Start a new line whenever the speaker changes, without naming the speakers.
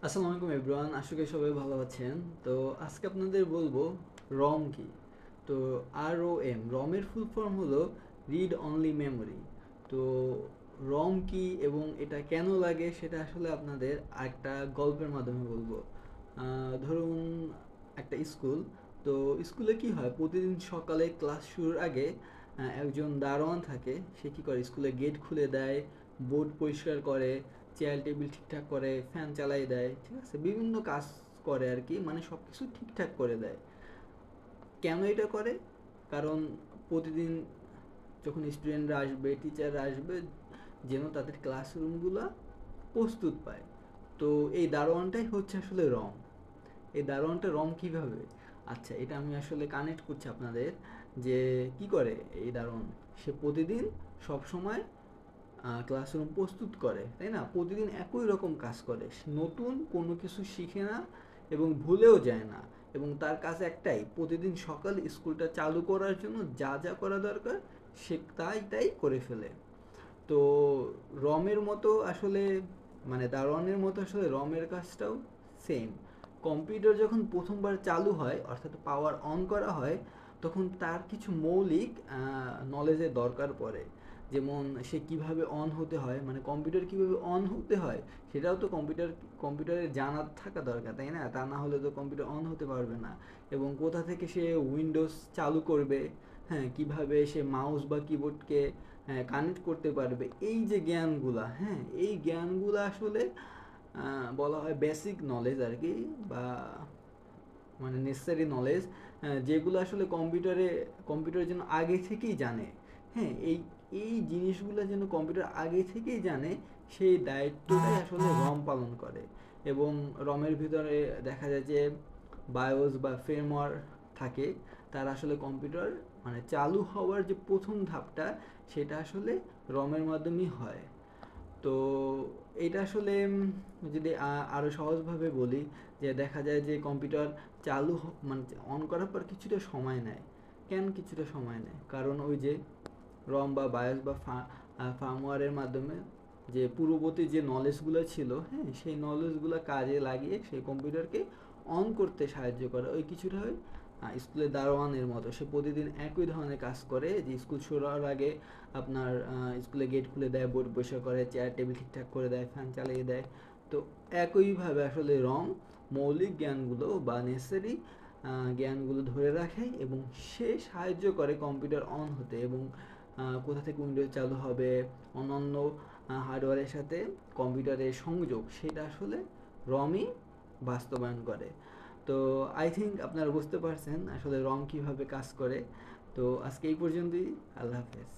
আসসালামু আলাইকুম এভরিওয়ান, আশা করি সবাই ভালো আছেন। তো আজকে আপনাদের বলবো রম কি। তো রমের ফুল ফর্ম হলো রিড অনলি মেমোরি। তো রম কি এবং এটা কেন লাগে সেটা আসলে আপনাদের একটা গল্পের মাধ্যমে বলবো। ধরুন একটা স্কুল। তো স্কুলে কি হয়, প্রতিদিন সকালে ক্লাস শুরুর আগে একজন দারোয়ান থাকে। সে কি করে, স্কুলে গেট খুলে দেয়, বোর্ড পরিষ্কার করে, চেয়ার টেবিল ঠিকঠাক করে, ফ্যান চালাই দেয়, ঠিক আছে, বিভিন্ন কাজ করে আর কি, মানে সব কিছু ঠিকঠাক করে দেয়। কেন এটা করে? কারণ প্রতিদিন যখন স্টুডেন্টরা আসবে, টিচাররা আসবে, যেন তাদের ক্লাসরুমগুলো প্রস্তুত পায়। তো এই দারোয়ানটাই হচ্ছে আসলে রং। এই দারোয়ানটা রং কিভাবে? আচ্ছা, এটা আমি আসলে কানেক্ট করছি আপনাদের, যে কি করে এই দারোয়ান। সে প্রতিদিন সব সময় ক্লাসরুম প্রস্তুত করে, তাই না? প্রতিদিন একই রকম কাজ করে, নতুন কোনো কিছু শিখে না এবং ভুলেও যায় না। এবং তার কাজ একটাই, প্রতিদিন সকাল স্কুলটা চালু করার জন্য যা যা করা দরকার সে তাই তাই করে ফেলে। তো রমের মতো আসলে, মানে দারোয়ানের মতো আসলে রমের কাজটাও সেম। কম্পিউটার যখন প্রথমবার চালু হয়, অর্থাৎ পাওয়ার অন করা হয়, তখন তার কিছু মৌলিক নলেজের দরকার পড়ে। যেমন সে কিভাবে অন হতে হয়, মানে কম্পিউটার কিভাবে অন হতে হয় সেটাও তো কম্পিউটারের জানা থাকা দরকার, তাই না? তা না হলে তো কম্পিউটার অন হতে পারবে না। এবং কোথা থেকে সে উইন্ডোজ চালু করবে, হ্যাঁ, কিভাবে সে মাউস বা কিবোর্ডকে কানেক্ট করতে পারবে, এই যে জ্ঞানগুলা, হ্যাঁ, এই জ্ঞানগুলা আসলে বলা হয় বেসিক নলেজ আর কি, বা মানে নেসেসারি নলেজ, যেগুলো আসলে কম্পিউটারের জন্য আগে থেকেই জানে। হ্যাঁ, এই জিনিসগুলো যেন কম্পিউটার আগে থেকেই জানে, সেই দায়িত্বটাই আসলে রম পালন করে। এবং রমের ভিতরে দেখা যায় যে বায়োস বা ফ্রেমওয়্যার থাকে। তার আসলে কম্পিউটার মানে চালু হওয়ার যে প্রথম ধাপটা, সেটা আসলে রমের মাধ্যমেই হয়। তো এটা আসলে যদি আরো সহজভাবে বলি, যে দেখা যায় যে কম্পিউটার মানে অন করার পর কিছুটা সময় নেয়। কেন কিছুটা সময় নেয়? কারণ ওই যে রম বা বায়োস বা ফার্মওয়্যারের মাধ্যমে যে পূর্ববর্তী যে নলেজগুলো ছিল, হ্যাঁ, সেই নলেজগুলো কাজে লাগিয়ে সেই কম্পিউটারকে অন করতে সাহায্য করে। ওই কিছুটা হয় স্কুলের দারোয়ানের মতো, সে প্রতিদিন একই ধরনের কাজ করে, যে স্কুল শুরু হওয়ার আগে আপনার স্কুলে গেট খুলে দেয়, বোর্ড পরিষ্কার করে, চেয়ার টেবিল ঠিকঠাক করে দেয়, ফ্যান চালিয়ে দেয়। তো একইভাবে আসলে রং মৌলিক জ্ঞানগুলো বা নেসেসারি জ্ঞানগুলো ধরে রাখে, এবং সে সাহায্য করে কম্পিউটার অন হতে, এবং কোথা থেকে উইন্ডোজ চালু হবে, অন্যান্য হার্ডওয়্যারের সাথে কম্পিউটারের সংযোগ, সেটা আসলে রমই বাস্তবায়ন করে। তো আই থিঙ্ক আপনারা বুঝতে পারছেন আসলে রম কিভাবে কাজ করে। তো আজকে এই পর্যন্তই। আল্লাহ হাফেজ।